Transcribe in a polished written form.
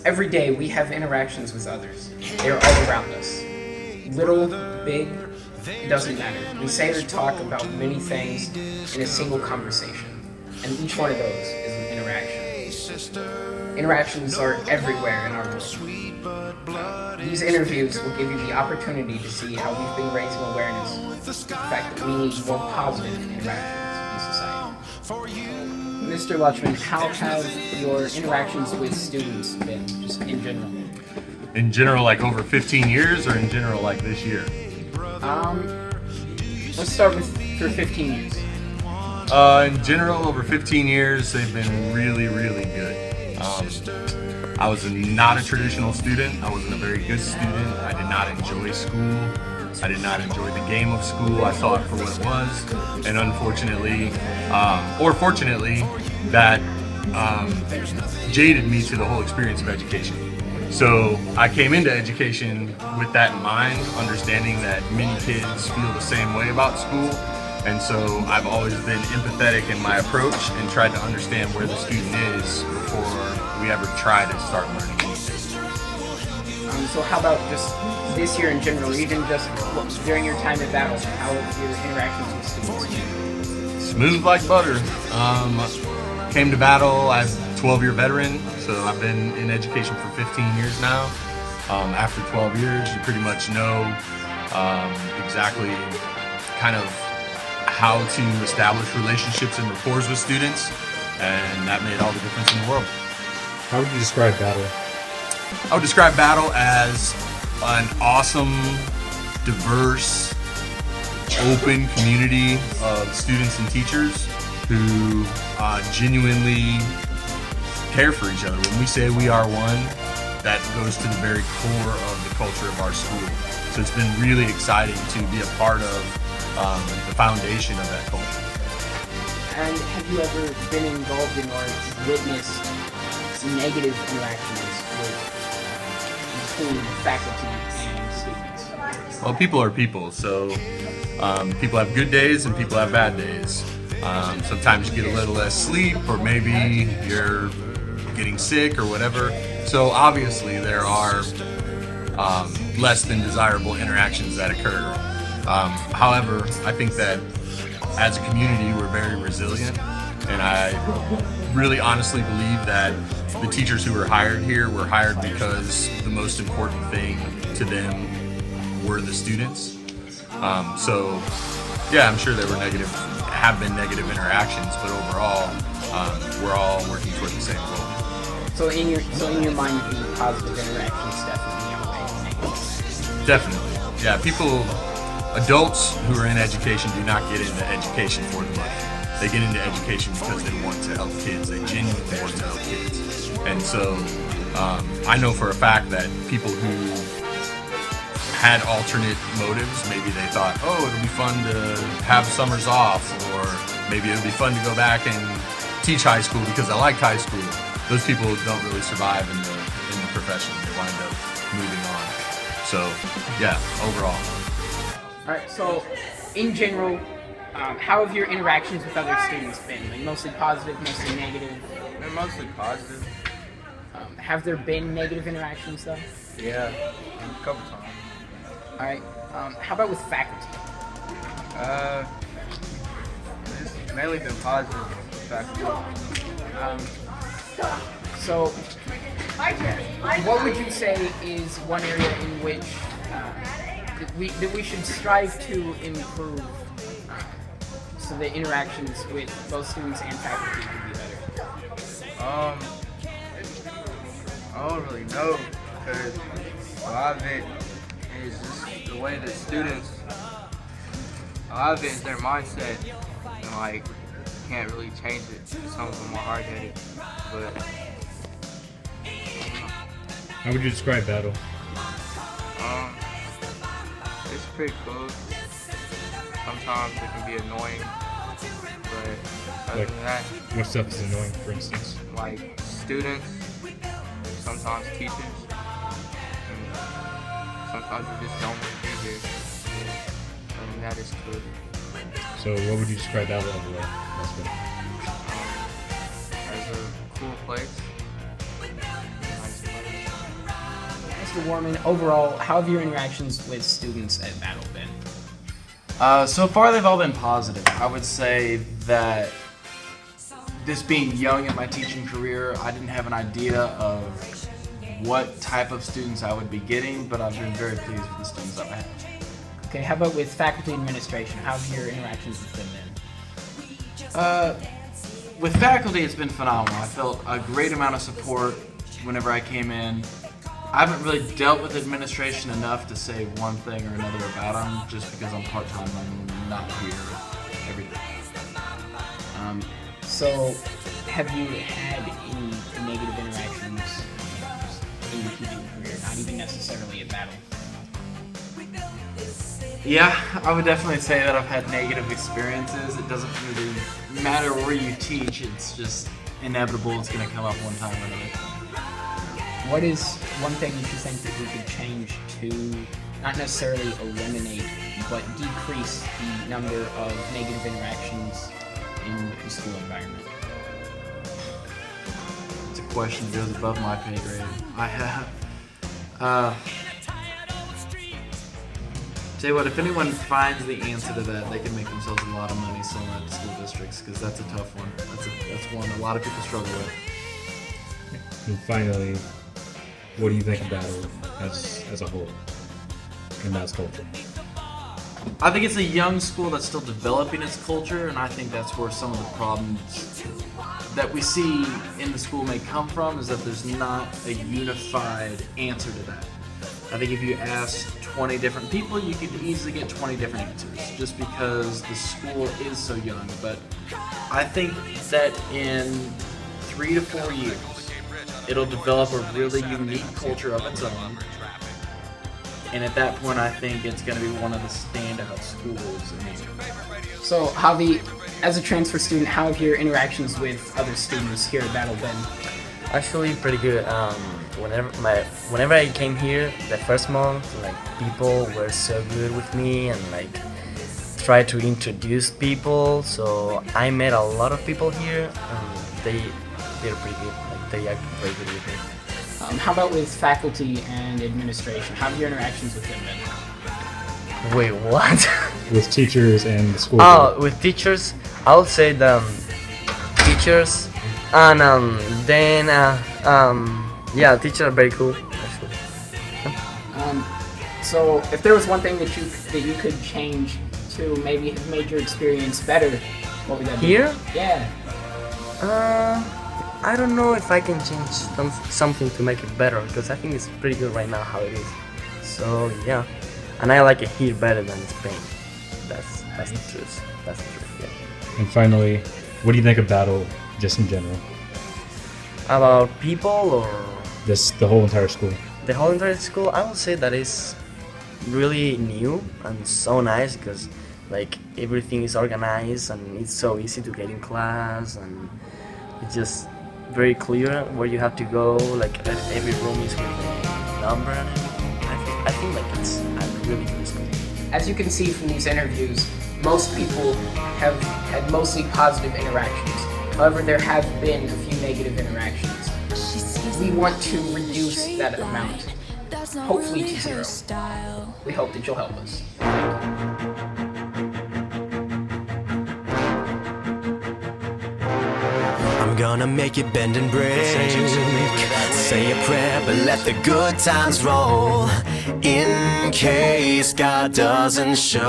Every day we have interactions with others. They're all around us. Little, big, it doesn't matter. We say or talk about many things in a single conversation, and each one of those is an interaction. Interactions are everywhere in our world. These interviews will give you the opportunity to see how we've been raising awareness of the fact that we need more positive interactions in society. Mr. Lutchman, how have your interactions with students been, just in general? In general, like over 15 years, or in general, like this year? Let's start with for 15 years. In general, over 15 years, they've been really, really good. I was not a traditional student. I wasn't a very good student. I did not enjoy school. I did not enjoy the game of school. I saw it for what it was. And unfortunately, or fortunately, that jaded me to the whole experience of education. So I came into education with that in mind, understanding that many kids feel the same way about school. And so I've always been empathetic in my approach and tried to understand where the student is before we ever try to start learning. So how about just this year in general, even just during your time at Battle, how have your interactions with students been? Smooth like butter. Came to Battle as a 12-year veteran, so I've been in education for 15 years now. After 12 years, you pretty much know exactly kind of how to establish relationships and rapport with students, and that made all the difference in the world. How would you describe Battle? I would describe Battle as an awesome, diverse, open community of students and teachers who genuinely care for each other. When we say we are one, that goes to the very core of the culture of our school. So it's been really exciting to be a part of the foundation of that culture. And have you ever been involved in or witnessed negative interactions between faculty and students? Well, people are people, so people have good days and people have bad days. Sometimes you get a little less sleep, or maybe you're getting sick or whatever. So obviously there are less than desirable interactions that occur. However, I think that as a community we're very resilient, and I really honestly believe that the teachers who were hired here were hired because the most important thing to them were the students. So yeah, I'm sure there have been negative interactions, but overall we're all working toward the same goal. So in your mind, the positive interactions definitely outweigh negative. Definitely, yeah. Adults who are in education do not get into education for the money. They get into education because they want to help kids. They genuinely want to help kids. And so I know for a fact that people who had alternate motives, maybe they thought, oh, it'll be fun to have summers off, or maybe it'll be fun to go back and teach high school because I liked high school. Those people don't really survive in the profession. They wind up moving on. So yeah, overall. All right, so in general, how have your interactions with other students been? Like mostly positive, mostly negative? They're mostly positive. Have there been negative interactions though? Yeah, a couple times. All right, how about with faculty? It's mainly been positive with faculty. So, what would you say is one area in which that we should strive to improve so the interactions with both students and faculty can be better? I don't really know, because a lot of it is just the way the students, a lot of it is their mindset, and like, can't really change it. Some of them are hard-headed, but How would you describe Battle? it's pretty cool. Sometimes it can be annoying, but other than that, What stuff is annoying, for instance? like students, sometimes teachers, and sometimes you just don't want to be here. And that is cool. So what would you describe that level as? As a cool place. Nice place. Mr. Warman, overall, how have your interactions with students at Battle been? So far, they've all been positive. I would say that this being young in my teaching career, I didn't have an idea of what type of students I would be getting, but I've been very pleased with the students that I have. Okay, how about with faculty administration? How have your interactions with them been? With faculty, it's been phenomenal. I felt a great amount of support whenever I came in. I haven't really dealt with administration enough to say one thing or another about them, just because I'm part-time and not here every day. So, have you had any negative interactions in your teaching career, not even necessarily at Battle? Yeah, I would definitely say that I've had negative experiences. It doesn't really matter where you teach, it's just inevitable it's going to come up one time or another. What is one thing that you think that we could change to not necessarily eliminate, but decrease the number of negative interactions in the school environment? It's a question that goes above my pay grade. I have. Tell you what, if anyone finds the answer to that, they can make themselves a lot of money selling that to school districts, because that's a tough one. That's one a lot of people struggle with. And finally, what do you think of Battle as a whole in that culture? I think it's a young school that's still developing its culture, and I think that's where some of the problems that we see in the school may come from, is that there's not a unified answer to that. I think if you ask 20 different people, you could easily get 20 different answers, just because the school is so young. But I think that in 3 to 4 years, it'll develop a really unique culture of its own. And at that point, I think it's going to be one of the standout schools in the area. So, as a transfer student, how have your interactions with other students here at Battle been? Actually, pretty good. Whenever I came here, the first month, like people were so good with me and like tried to introduce people. So I met a lot of people here, and they're pretty good. Like they act very good with me. How about with faculty and administration? How have your interactions with them been? Wait, what? With teachers and the school Oh, board? with teachers, I would say the teachers, and then yeah, teachers are very cool actually. So, if there was one thing that you could change to maybe have made your experience better, what would that be? Here? Yeah. I don't know if I can change something to make it better, because I think it's pretty good right now how it is. So yeah, and I like it here better than in Spain. That's the truth. That's the truth. Yeah. And finally, what do you think of Battle just in general? About people or The whole entire school? the whole entire school, I would say that is really new and so nice, because like everything is organized and it's so easy to get in class, and it's just very clear where you have to go. Like every room is with a number and everything. I think like it's a really good school. As you can see from these interviews, most people have had mostly positive interactions. However, there have been a few negative interactions. We want to reduce that amount, hopefully to zero. We hope that you'll help us. I'm gonna make it bend and break. Say a prayer, but let the good times roll. In case God doesn't show.